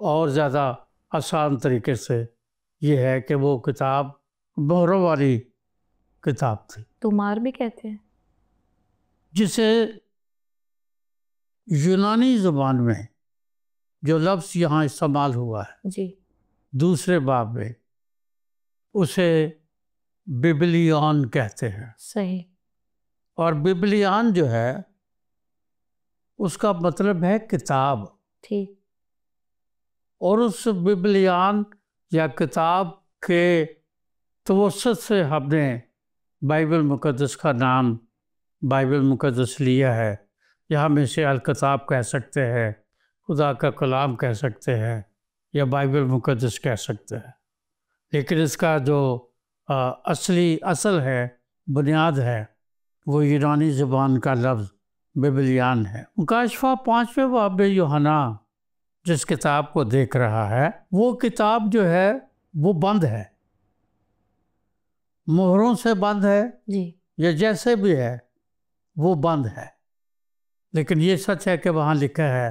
اور زیادہ آسان طریقے سے یہ ہے کہ وہ کتاب مہروں والی کتاب تھی، تمار بھی کہتے ہیں۔ جسے یونانی زبان میں جو لفظ یہاں استعمال ہوا ہے جی دوسرے باب میں، اسے ببلیان کہتے ہیں۔ صحیح۔ اور ببلیان جو ہے اس کا مطلب ہے کتاب، ٹھیک۔ اور اس ببلیان یا کتاب کے توسط سے ہم نے بائبل مقدس کا نام بائبل مقدس لیا ہے، یا ہم اسے الکتاب کہہ سکتے ہیں، خدا کا کلام کہہ سکتے ہیں، یا بائبل مقدس کہہ سکتے ہیں، لیکن اس کا جو اصل ہے، بنیاد ہے، وہ یونانی زبان کا لفظ ببلیان ہے۔ مکاشفہ 5ویں باب میں یوحنا جس کتاب کو دیکھ رہا ہے، وہ کتاب جو ہے وہ بند ہے، مہروں سے بند ہے، جی یا جیسے بھی ہے وہ بند ہے، لیکن یہ سچ ہے کہ وہاں لکھا ہے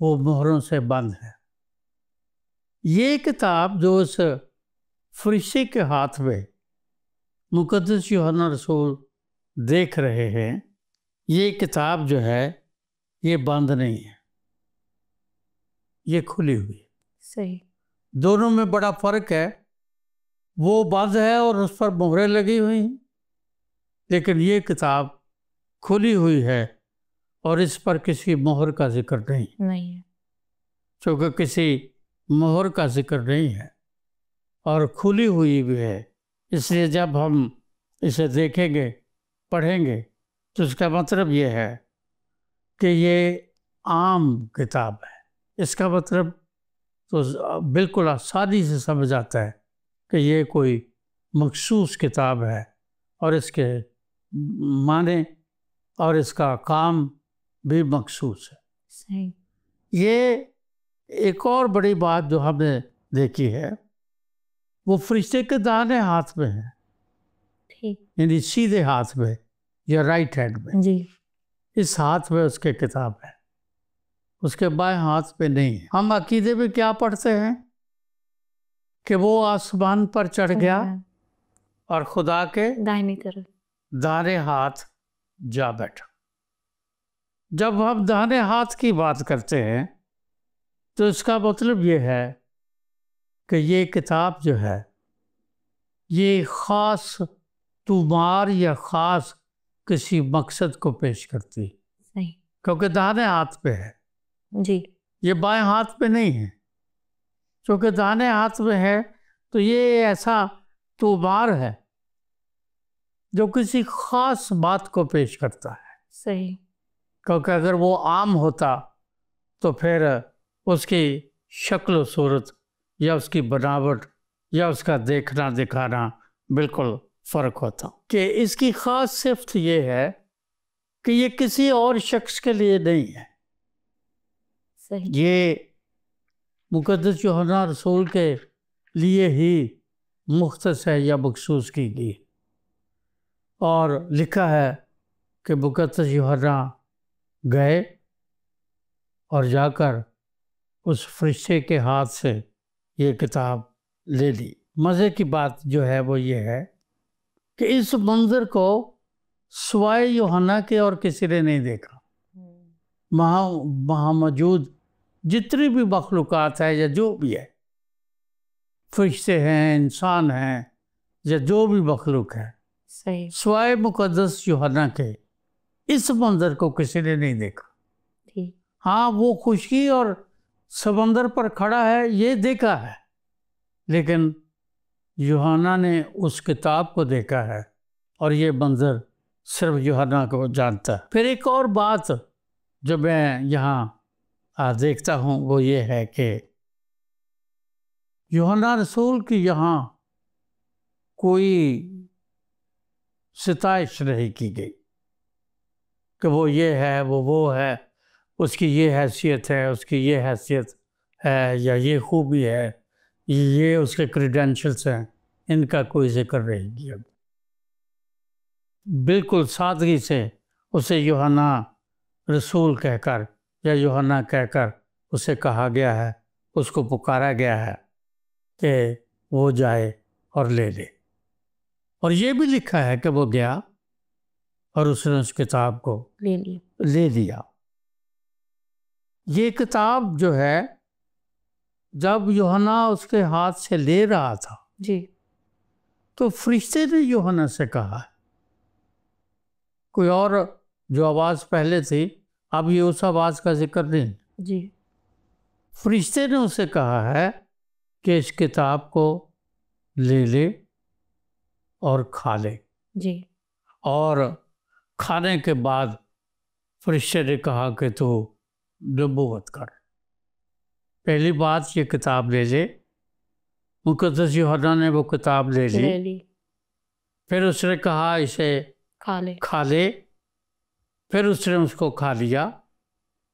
وہ مہروں سے بند ہے۔ یہ کتاب جو اس فرشتے کے ہاتھ میں مقدس یوحنا رسول دیکھ رہے ہیں، یہ کتاب جو ہے یہ بند نہیں ہے، یہ کھلی ہوئی ہے۔ صحیح۔ دونوں میں بڑا فرق ہے، وہ بند ہے اور اس پر مہریں لگی ہوئی ہیں، لیکن یہ کتاب کھلی ہوئی ہے اور اس پر کسی مہر کا ذکر نہیں ہے، چونکہ کسی مہر کا ذکر نہیں ہے اور کھلی ہوئی بھی ہے، اس لیے جب ہم اسے دیکھیں گے پڑھیں گے تو اس کا مطلب یہ ہے کہ یہ عام کتاب ہے۔ اس کا مطلب تو بالکل آسانی سے سمجھ آتا ہے کہ یہ کوئی مخصوص کتاب ہے، اور اس کے معنی اور اس کا کام بھی مخصوص ہے۔ صحیح۔ یہ ایک اور بڑی بات جو ہم نے دیکھی ہے، وہ فرشتے کے داہنے ہاتھ میں ہے، ٹھیک۔ یعنی سیدھے ہاتھ میں یا رائٹ ہینڈ میں، جی اس ہاتھ میں اس کے کتاب ہے، اس کے بائیں ہاتھ پہ نہیں ہے۔ ہم عقیدے میں کیا پڑھتے ہیں کہ وہ آسمان پر چڑھ گیا اور خدا کے دائمی طرف۔ داہنے ہاتھ جا بیٹھا۔ جب ہم داہنے ہاتھ کی بات کرتے ہیں تو اس کا مطلب یہ ہے کہ یہ کتاب جو ہے یہ خاص تمار یا خاص کسی مقصد کو پیش کرتی ہے، صحیح۔ کیونکہ داہنے ہاتھ پہ ہے، جی یہ بائیں ہاتھ پہ نہیں ہے۔ چونکہ داہنے ہاتھ میں ہے تو یہ ایسا تمار ہے جو کسی خاص بات کو پیش کرتا ہے، صحیح۔ کیونکہ اگر وہ عام ہوتا تو پھر اس کی شکل و صورت یا اس کی بناوٹ یا اس کا دیکھنا دکھانا بالکل فرق ہوتا، کہ اس کی خاص صفت یہ ہے کہ یہ کسی اور شخص کے لیے نہیں ہے، صحیح۔ یہ مقدس یوحنا رسول کے لیے ہی مختص ہے یا مخصوص کی گئی۔ اور لکھا ہے کہ مقدس یوحنا گئے اور جا کر اس فرشتے کے ہاتھ سے یہ کتاب لے لی۔ مزے کی بات جو ہے وہ یہ ہے کہ اس منظر کو سوائے یوحنا کے اور کسی نے نہیں دیکھا۔ وہاں موجود جتنی بھی مخلوقات ہے یا جو بھی ہے، فرشتے ہیں، انسان ہیں، یا جو بھی مخلوق ہے، صحیح۔ سوائے مقدس یوحنا کے اس منظر کو کسی نے نہیں دیکھا۔ ٹھیک۔ ہاں وہ خشکی اور سمندر پر کھڑا ہے یہ دیکھا ہے، لیکن یوحنا نے اس کتاب کو دیکھا ہے اور یہ منظر صرف یوحنا کو جانتا ہے۔ پھر ایک اور بات جو میں یہاں دیکھتا ہوں وہ یہ ہے کہ یوحنا رسول کی یہاں کوئی ستائش نہیں کی گئی کہ وہ یہ ہے، وہ ہے، اس کی یہ حیثیت ہے، اس کی یہ حیثیت ہے، یا یہ خوبی ہے، یہ اس کے کریڈینشلز ہیں، ان کا کوئی ذکر نہیں کیا۔ بالکل سادگی سے اسے یوحنا رسول کہہ کر یا یوحنا کہہ کر اسے کہا گیا ہے، اس کو پکارا گیا ہے کہ وہ جائے اور لے لے، اور یہ بھی لکھا ہے کہ وہ گیا اور اس نے اس کتاب کو لے لیا۔ یہ کتاب جو ہے جب یوحنا اس کے ہاتھ سے لے رہا تھا جی تو فرشتے نے یوحنا سے کہا، کوئی اور جو آواز پہلے تھی اب یہ اس آواز کا ذکر نہیں، جی فرشتے نے اسے کہا ہے کہ اس کتاب کو لے لے اور کھا لے، جی اور کھانے کے بعد فرشتے نے کہا کہ تو نبوت کر۔ پہلی بات یہ کتاب لے لے، مقدس یوحنا نے وہ کتاب لے لی، پھر اس نے کہا اسے کھا لے، پھر اس نے اس کو کھا لیا،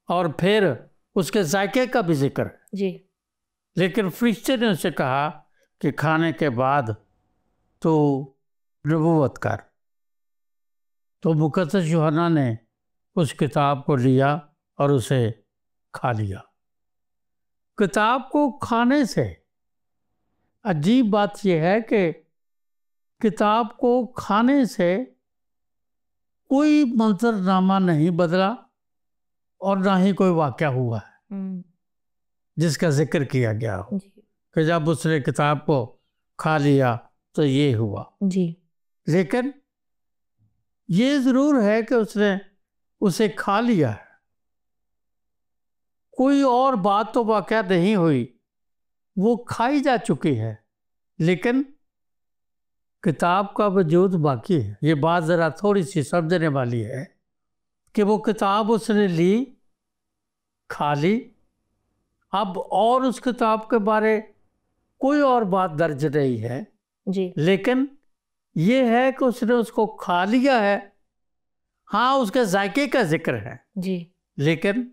اور پھر اس کے ذائقے کا بھی ذکر ہے، جی لیکن فرشتے نے اسے کہا کہ کھانے کے بعد تو نبوت کر۔ تو مقدس یوحنا نے اس کتاب کو لیا اور اسے کھا لیا۔ کتاب کو کھانے سے عجیب بات یہ ہے کہ کتاب کو کھانے سے کوئی منظرنامہ نہیں بدلا اور نہ ہی کوئی واقعہ ہوا ہے جس کا ذکر کیا گیا ہو کہ جب اس نے کتاب کو کھا لیا تو یہ ہوا۔ جی لیکن یہ ضرور ہے کہ اس نے اسے کھا لیا ہے، کوئی اور بات تو واقعہ نہیں ہوئی، وہ کھائی جا چکی ہے، لیکن کتاب کا وجود باقی ہے۔ یہ بات ذرا تھوڑی سی سمجھنے والی ہے کہ وہ کتاب اس نے لی، کھا لی، اب اور اس کتاب کے بارے کوئی اور بات درج نہیں ہے، جی لیکن یہ ہے کہ اس نے اس کو کھا لیا ہے۔ ہاں اس کے ذائقے کا ذکر ہے، جی لیکن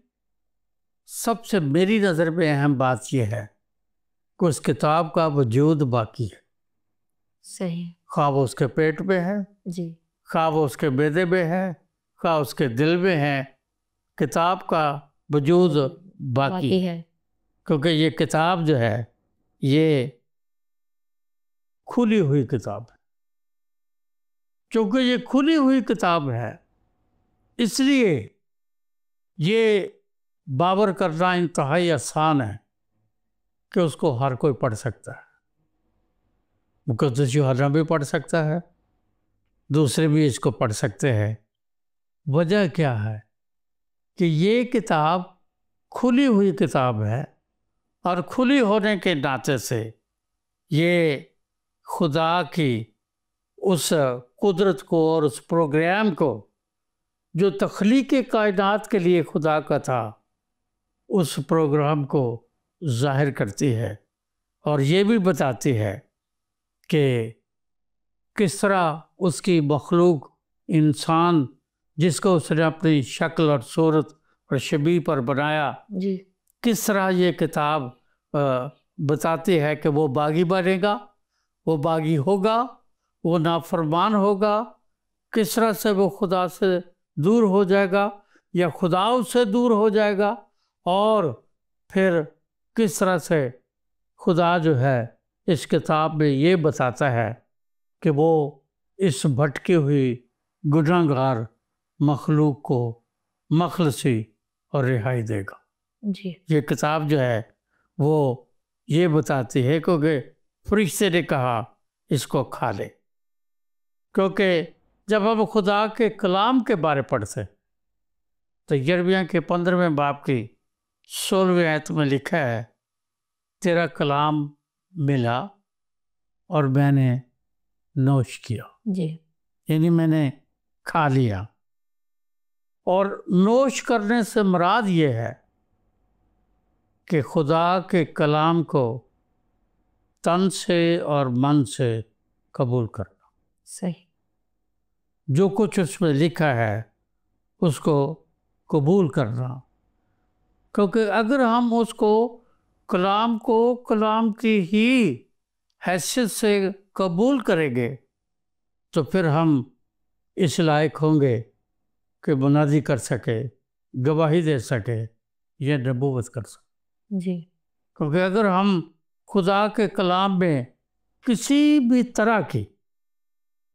سب سے میری نظر میں اہم بات یہ ہے کہ اس کتاب کا وجود باقی ہے، صحیح، خواہ وہ اس کے پیٹ میں ہے، جی خواہ وہ اس کے معدے میں ہے، خواہ اس کے دل میں ہے، کتاب کا وجود باقی ہے، کیونکہ یہ کتاب جو ہے یہ کھلی ہوئی کتاب ہے۔ چونکہ یہ کھلی ہوئی کتاب ہے اس لیے یہ باور کرنا انتہائی آسان ہے کہ اس کو ہر کوئی پڑھ سکتا ہے، مقدس یوحنا بھی پڑھ سکتا ہے، دوسرے بھی اس کو پڑھ سکتے ہیں۔ وجہ کیا ہے کہ یہ کتاب کھلی ہوئی کتاب ہے، اور کھلی ہونے کے ناطے سے یہ خدا کی اس قدرت کو اور اس پروگرام کو جو تخلیق کائنات کے لیے خدا کا تھا، اس پروگرام کو ظاہر کرتی ہے، اور یہ بھی بتاتی ہے کہ کس طرح اس کی مخلوق انسان جس کو اس نے اپنی شکل اور صورت اور شبیہ پر بنایا، جی کس طرح یہ کتاب بتاتی ہے کہ وہ باغی بنے گا، وہ باغی ہوگا، وہ نافرمان ہوگا، کس طرح سے وہ خدا سے دور ہو جائے گا یا خدا اس سے دور ہو جائے گا، اور پھر کس طرح سے خدا جو ہے اس کتاب میں یہ بتاتا ہے کہ وہ اس بھٹکی ہوئی گنہگار مخلوق کو مخلصی اور رہائی دے گا۔ جی یہ کتاب جو ہے وہ یہ بتاتی ہے کیونکہ فرشتے نے کہا اس کو کھا لے، کیونکہ جب ہم خدا کے کلام کے بارے پڑھتے تو یرمیہ کے 15ویں باب کی 16ویں آیت میں لکھا ہے، تیرا کلام ملا اور میں نے نوش کیا، جی یعنی میں نے کھا لیا۔ اور نوش کرنے سے مراد یہ ہے کہ خدا کے کلام کو تن سے اور من سے قبول کرنا، صحیح، جو کچھ اس میں لکھا ہے اس کو قبول کرنا، کیونکہ اگر ہم اس کو کلام کی ہی حیثیت سے قبول کریں گے تو پھر ہم اس لائق ہوں گے کہ منادی کر سکے، گواہی دے سکے، یہ نبوت کر سکے۔ جی کیونکہ اگر ہم خدا کے کلام میں کسی بھی طرح کی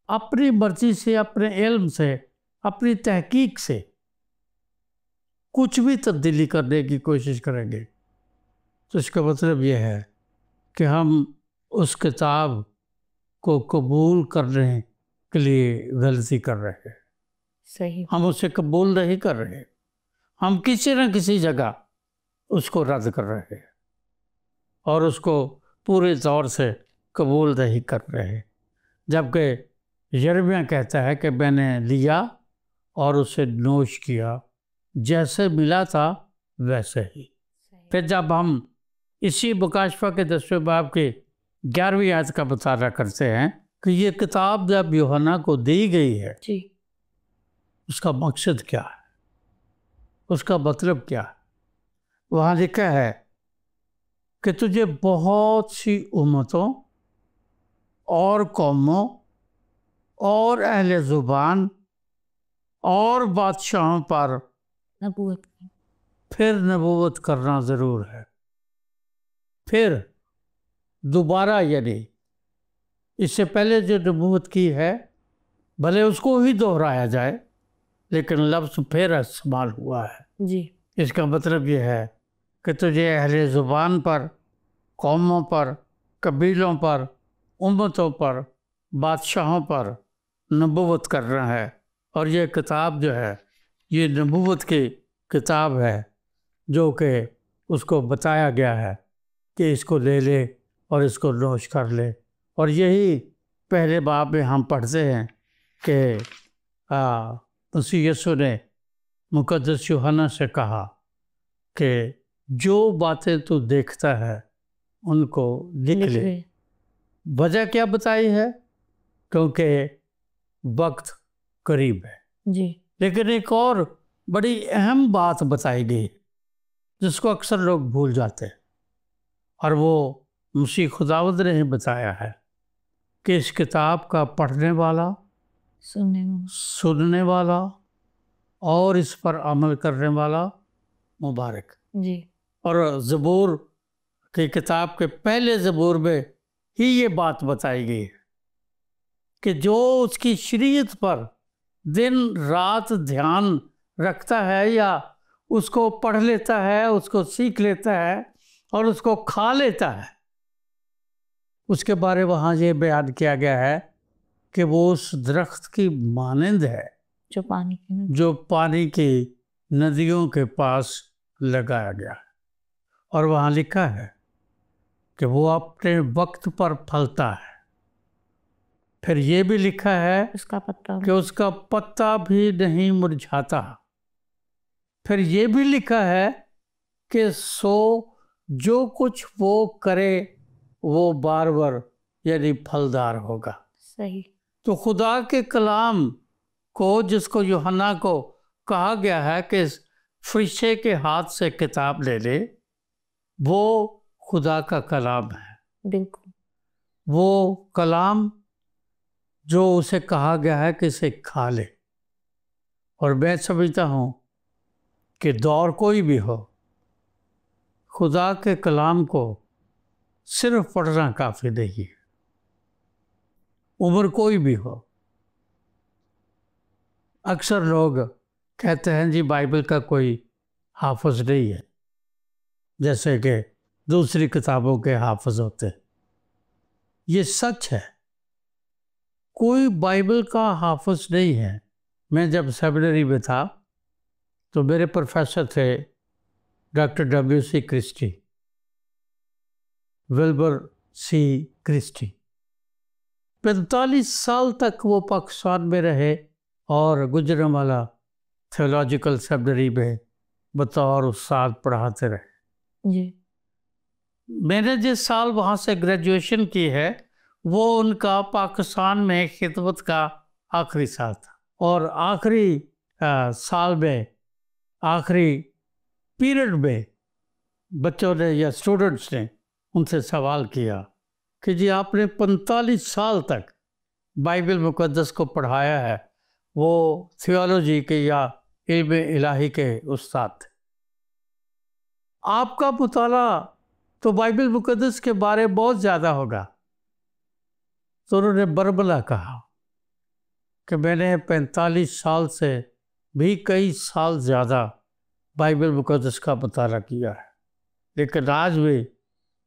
اپنی مرضی سے، اپنے علم سے، اپنی تحقیق سے کچھ بھی تبدیلی کرنے کی کوشش کریں گے تو اس کا مطلب یہ ہے کہ ہم اس کتاب کو قبول کرنے کے لیے غلطی کر رہے ہیں، صحیح، ہم اسے قبول نہیں کر رہے، ہم کسی نہ کسی جگہ اس کو رد کر رہے ہیں اور اس کو پورے طور سے قبول نہیں کر رہے، جبکہ یرمیہ کہتا ہے کہ میں نے لیا اور اسے نوش کیا، جیسے ملا تھا ویسے ہی۔ پھر جب ہم اسی مکاشفہ کے 10ویں باب کی 11ویں آیت کا مطالعہ کرتے ہیں کہ یہ کتاب جب یوحنا کو دی گئی ہے، جی، اس کا مقصد کیا ہے، اس کا مطلب کیا ہے؟ وہاں لکھا ہے کہ تجھے بہت سی امتوں اور قوموں اور اہل زبان اور بادشاہوں پر نبوت کی، پھر نبوت کرنا ضرور ہے۔ پھر دوبارہ، یعنی اس سے پہلے جو نبوت کی ہے بھلے اس کو ہی دہرایا جائے لیکن لفظ پھر استعمال ہوا ہے۔ جی، اس کا مطلب یہ ہے کہ تجھے اہل زبان پر، قوموں پر، قبیلوں پر، امتوں پر، بادشاہوں پر نبوت کرنا ہے، اور یہ کتاب جو ہے یہ نبوت کی کتاب ہے جو کہ اس کو بتایا گیا ہے کہ اس کو لے لے اور اس کو نوش کر لے۔ اور یہی پہلے باب میں ہم پڑھتے ہیں کہ مسیح یسوع نے مقدس یوحنا سے کہا کہ جو باتیں تو دیکھتا ہے ان کو لکھ لے۔ وجہ کیا بتائی ہے؟ کیونکہ وقت قریب ہے۔ جی، لیکن ایک اور بڑی اہم بات بتائی گئی جس کو اکثر لوگ بھول جاتے ہیں، اور وہ مسیح خداوند نے ہی بتایا ہے کہ اس کتاب کا پڑھنے والا، سننے والا اور اس پر عمل کرنے والا مبارک۔ جی، اور زبور کی کتاب کے پہلے زبور میں ہی یہ بات بتائی گئی ہے کہ جو اس کی شریعت پر دن رات دھیان رکھتا ہے یا اس کو پڑھ لیتا ہے، اس کو سیکھ لیتا ہے اور اس کو کھا لیتا ہے، اس کے بارے وہاں یہ بیان کیا گیا ہے کہ وہ اس درخت کی مانند ہے جو پانی کی ندیوں کے پاس لگایا گیا ہے، اور وہاں لکھا ہے کہ وہ اپنے وقت پر پھلتا ہے۔ پھر یہ بھی لکھا ہے کہ اس کا پتا بھی نہیں مرجھاتا۔ پھر یہ بھی لکھا ہے کہ جو کچھ وہ کرے وہ بار بار یعنی پھلدار ہوگا۔ صحیح۔ تو خدا کے کلام کو، جس کو یوحنا کو کہا گیا ہے کہ فرشتے کے ہاتھ سے کتاب لے لے، وہ خدا کا کلام ہے۔ بالکل، وہ کلام جو اسے کہا گیا ہے کہ اسے کھا لے۔ اور میں سمجھتا ہوں کہ دور کوئی بھی ہو، خدا کے کلام کو صرف پڑھنا کافی نہیں ہے، عمر کوئی بھی ہو۔ اکثر لوگ کہتے ہیں جی بائبل کا کوئی حافظ نہیں ہے، جیسے کہ دوسری کتابوں کے حافظ ہوتے ہیں۔ یہ سچ ہے، کوئی بائبل کا حافظ نہیں ہے۔ میں جب سیمنری میں تھا تو میرے پروفیسر تھے ڈاکٹر W.C. کرسٹی، ولبر سی کرسٹی۔ 45 سال تک وہ پاکستان میں رہے اور گجرانوالہ تھیولوجیکل سیمنری میں بطور استاد پڑھاتے رہے۔ جی، میں نے جس سال وہاں سے گریجویشن کی ہے وہ ان کا پاکستان میں خدمت کا آخری سال تھا، اور آخری سال میں، آخری پیریڈ میں بچوں نے یا اسٹوڈنٹس نے ان سے سوال کیا کہ جی آپ نے 45 سال تک بائبل مقدس کو پڑھایا ہے، وہ تھیولوجی کے یا علم الہی کے استاد تھے، آپ کا مطالعہ تو بائبل مقدس کے بارے بہت زیادہ ہوگا. تو انہوں نے بربلا کہا کہ میں نے 45 سال سے بھی کئی سال زیادہ بائبل مقدس کا مطالعہ کیا ہے، لیکن آج بھی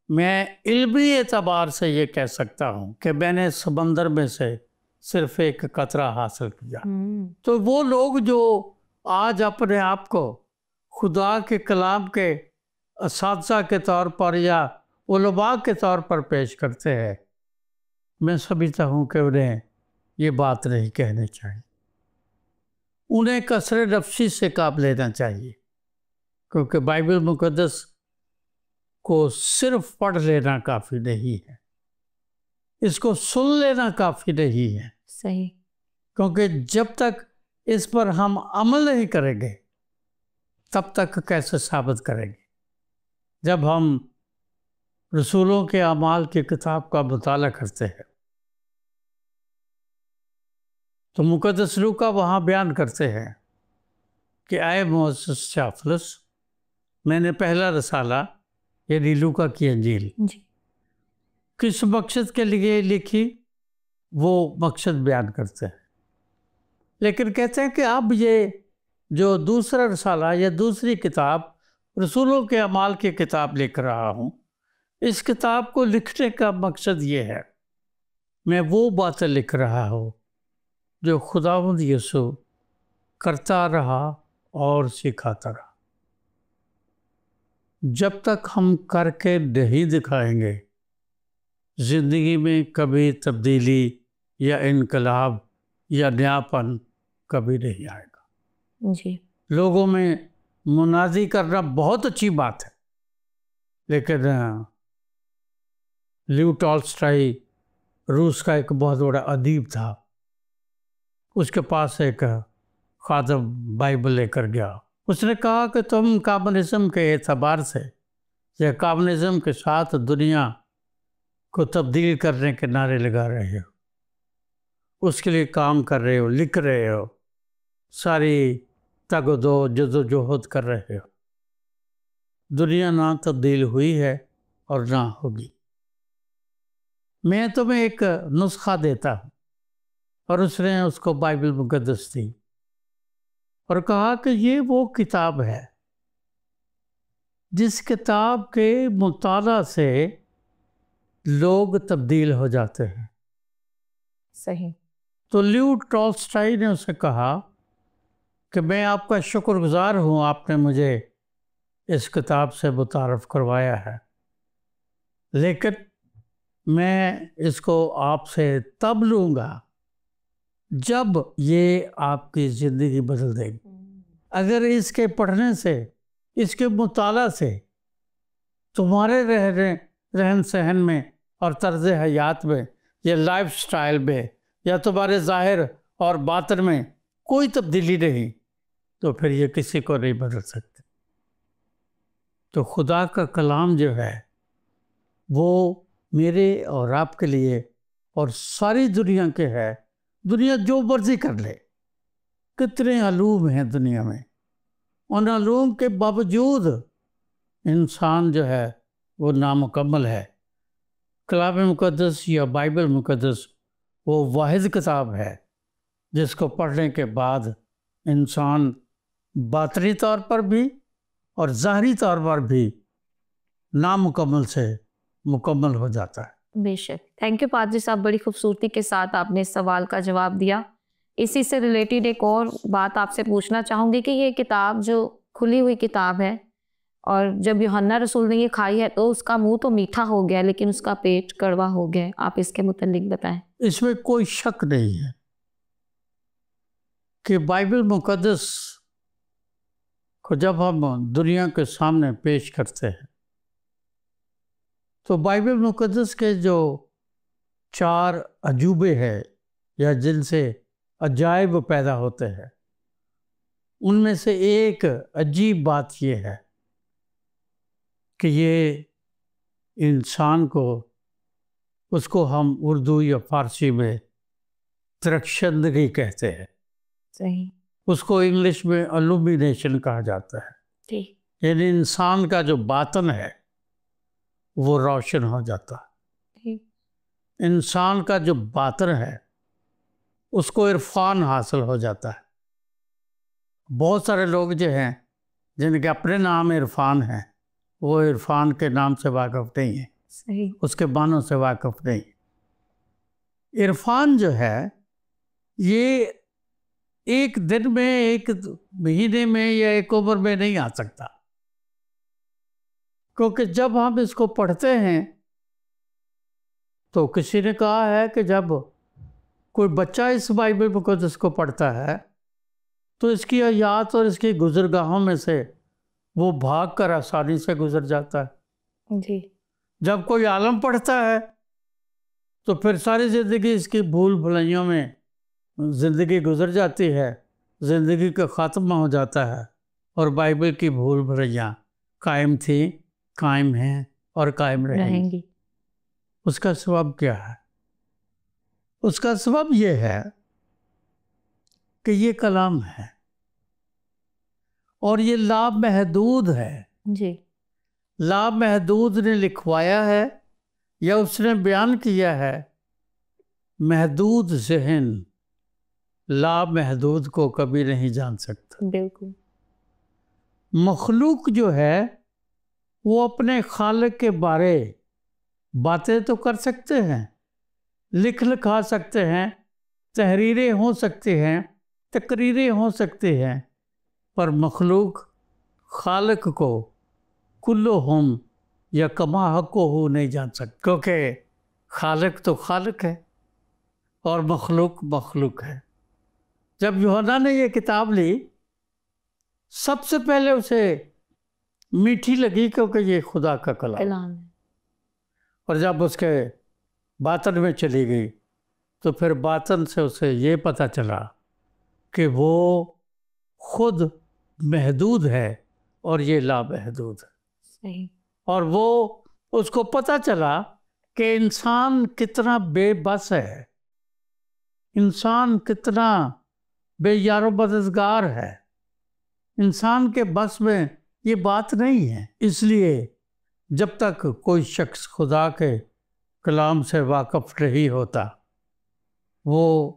میں علمی اعتبار سے یہ کہہ سکتا ہوں کہ میں نے سمندر میں سے صرف ایک قطرہ حاصل کیا. تو وہ لوگ جو آج اپنے آپ کو خدا کے کلام کے اساتذہ کے طور پر یا علماء کے طور پر پیش کرتے ہیں، میں سمجھتا ہوں کہ انہیں یہ بات نہیں کہنی چاہیے. انہیں کثر نفسی سے کام لینا چاہیے، کیونکہ بائبل مقدس کو صرف پڑھ لینا کافی نہیں ہے، اس کو سن لینا کافی نہیں ہے. صحیح. کیونکہ جب تک اس پر ہم عمل نہیں کریں گے تب تک کیسے ثابت کریں گے؟ جب ہم رسولوں کے اعمال کی کتاب کا مطالعہ کرتے ہیں تو مقدس لوکا وہاں بیان کرتے ہیں کہ اے معزز تھیوفلس، میں نے پہلا رسالہ یعنی لوکا کی انجیل کس مقصد کے لیے لکھی وہ مقصد بیان کرتے ہیں، لیکن کہتے ہیں کہ اب یہ جو دوسرا رسالہ یا دوسری کتاب رسولوں کے اعمال کی کتاب لکھ رہا ہوں، اس کتاب کو لکھنے کا مقصد یہ ہے میں وہ باتیں لکھ رہا ہوں جو خداوند یسوع کرتا رہا اور سکھاتا رہا. جب تک ہم کر کے نہیں دکھائیں گے زندگی میں کبھی تبدیلی یا انقلاب یا نیاپن کبھی نہیں آئے گا. جی. لوگوں میں منادی کرنا بہت اچھی بات ہے، لیکن لیو ٹالسٹائی روس کا ایک بہت بڑا ادیب تھا، اس کے پاس ایک خادم بائبل لے کر گیا. اس نے کہا کہ تم کامونزم کے اعتبار سے یا کامونزم کے ساتھ دنیا کو تبدیل کرنے کے نعرے لگا رہے ہو، اس کے لیے کام کر رہے ہو، لکھ رہے ہو، ساری تگ و دو جد و جہد کر رہے ہو. دنیا نہ تبدیل ہوئی ہے اور نہ ہوگی. میں تمہیں ایک نسخہ دیتا ہوں، اور اس نے اس کو بائبل مقدس دی اور کہا کہ یہ وہ کتاب ہے جس کتاب کے مطالعہ سے لوگ تبدیل ہو جاتے ہیں. صحیح. تو لیو ٹالسٹائی نے اسے کہا کہ میں آپ کا شکر گزار ہوں، آپ نے مجھے اس کتاب سے متعارف کروایا ہے، لیکن میں اس کو آپ سے تب لوں گا جب یہ آپ کی زندگی بدل دے گی. اگر اس کے پڑھنے سے، اس کے مطالعہ سے تمہارے رہن سہن میں اور طرز حیات میں یا لائف سٹائل میں یا تمہارے ظاہر اور باطن میں کوئی تبدیلی نہیں، تو پھر یہ کسی کو نہیں بدل سکتے. تو خدا کا کلام جو ہے وہ میرے اور آپ کے لیے اور ساری دنیا کے ہے. دنیا جو مرضی کر لے، کتنے علوم ہیں دنیا میں، ان علوم کے باوجود انسان جو ہے وہ نامکمل ہے. کلام مقدس یا بائبل مقدس وہ واحد کتاب ہے جس کو پڑھنے کے بعد انسان باطنی طور پر بھی اور ظاہری طور پر بھی نامکمل سے مکمل ہو جاتا ہے. بے شک. تھینک یو پادری صاحب، بڑی خوبصورتی کے ساتھ آپ نے اس سوال کا جواب دیا. اسی سے ریلیٹڈ ایک اور بات آپ سے پوچھنا چاہوں گی کہ یہ کتاب جو کھلی ہوئی کتاب ہے، اور جب یوحنا رسول نے یہ کھائی ہے تو اس کا منہ تو میٹھا ہو گیا لیکن اس کا پیٹ کڑوا ہو گیا. آپ اس کے متعلق بتائیں. اس میں کوئی شک نہیں ہے کہ بائبل مقدس کو جب ہم دنیا کے سامنے پیش کرتے ہیں تو بائبل مقدس کے جو 4 عجوبے ہیں یا جن سے عجائب پیدا ہوتے ہیں، ان میں سے ایک عجیب بات یہ ہے کہ یہ انسان کو، اس کو ہم اردو یا فارسی میں ترکشندگی کہتے ہیں. صحیح. اس کو انگلش میں الومینیشن کہا جاتا ہے. ٹھیک. یعنی انسان کا جو باطن ہے وہ روشن ہو جاتا ہے۔ انسان کا جو باطن ہے اس کو عرفان حاصل ہو جاتا ہے۔ بہت سارے لوگ جو ہیں جن کے اپنے نام عرفان ہیں وہ عرفان کے نام سے واقف نہیں ہیں، صحیح، اس کے معنوں سے واقف نہیں۔ عرفان جو ہے یہ ایک دن میں، ایک مہینے میں یا ایک عمر میں نہیں آ سکتا، کیونکہ جب ہم اس کو پڑھتے ہیں تو کسی نے کہا ہے کہ جب کوئی بچہ اس بائبل مقدس کو پڑھتا ہے تو اس کی آیات اور اس کی گزرگاہوں میں سے وہ بھاگ کر آسانی سے گزر جاتا ہے۔ جی، جب کوئی عالم پڑھتا ہے تو پھر ساری زندگی اس کی بھول بھلائیوں میں زندگی گزر جاتی ہے، زندگی کا خاتمہ ہو جاتا ہے، اور بائبل کی بھول بھلائیاں قائم تھیں، قائم ہیں اور قائم رہیں گی۔ اس کا سبب کیا ہے؟ اس کا سبب یہ ہے کہ یہ کلام ہے اور یہ لامحدود ہے۔ جی، لامحدود نے لکھوایا ہے یا اس نے بیان کیا ہے۔ محدود ذہن لامحدود کو کبھی نہیں جان سکتا۔ بالکل، مخلوق جو ہے وہ اپنے خالق کے بارے باتیں تو کر سکتے ہیں، لکھا سکتے ہیں، تحریریں ہو سکتے ہیں، تقریریں ہو سکتے ہیں، پر مخلوق خالق کو کلہم یا کما حقہ نہیں جان سکتے، کیونکہ خالق تو خالق ہے اور مخلوق مخلوق ہے۔ جب یوحنا نے یہ کتاب لی سب سے پہلے اسے میٹھی لگی کیونکہ یہ خدا کا کلام ہے، اور جب اس کے باطن میں چلی گئی تو پھر باطن سے اسے یہ پتہ چلا کہ وہ خود محدود ہے اور یہ لامحدود ہے۔ صحیح، اور وہ اس کو پتہ چلا کہ انسان کتنا بے بس ہے، انسان کتنا بے یار و مددگار ہے، انسان کے بس میں یہ بات نہیں ہے۔ اس لیے جب تک کوئی شخص خدا کے کلام سے واقف نہیں ہوتا وہ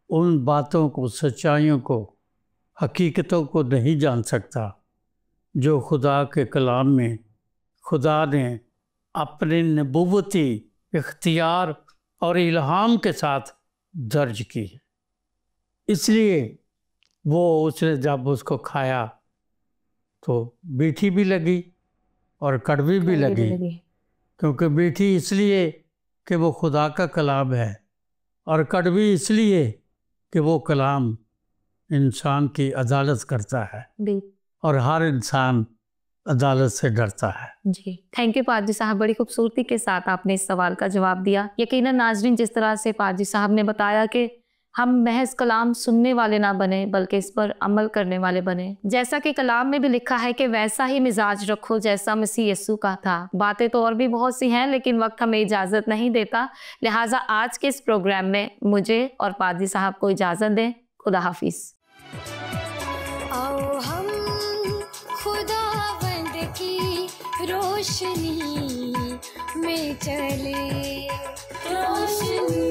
ان باتوں کو، سچائیوں کو، حقیقتوں کو نہیں جان سکتا جو خدا کے کلام میں خدا نے اپنے نبوتی اختیار اور الہام کے ساتھ درج کی ہے۔ اس لیے اس نے جب اس کو کھایا تو میٹھی بھی لگی اور کڑوی بھی لگی، کیونکہ میٹھی اس لیے کہ وہ خدا کا کلام ہے اور کڑوی اس لیے کہ وہ کلام انسان کی عدالت کرتا ہے اور ہر انسان عدالت سے ڈرتا ہے۔ جی، تھینک یو پادری صاحب، بڑی خوبصورتی کے ساتھ آپ نے اس سوال کا جواب دیا۔ یقیناً ناظرین، جس طرح سے پادری صاحب نے بتایا کہ ہم محض کلام سننے والے نہ بنیں بلکہ اس پر عمل کرنے والے بنیں، جیسا کہ کلام میں بھی لکھا ہے کہ ویسا ہی مزاج رکھو جیسا مسیح یسوع کا تھا۔ باتیں تو اور بھی بہت سی ہیں لیکن وقت ہمیں اجازت نہیں دیتا، لہٰذا آج کے اس پروگرام میں مجھے اور پادری صاحب کو اجازت دیں۔ خدا حافظ۔ آؤ ہم خداوند کی روشنی میں چلے، روشنی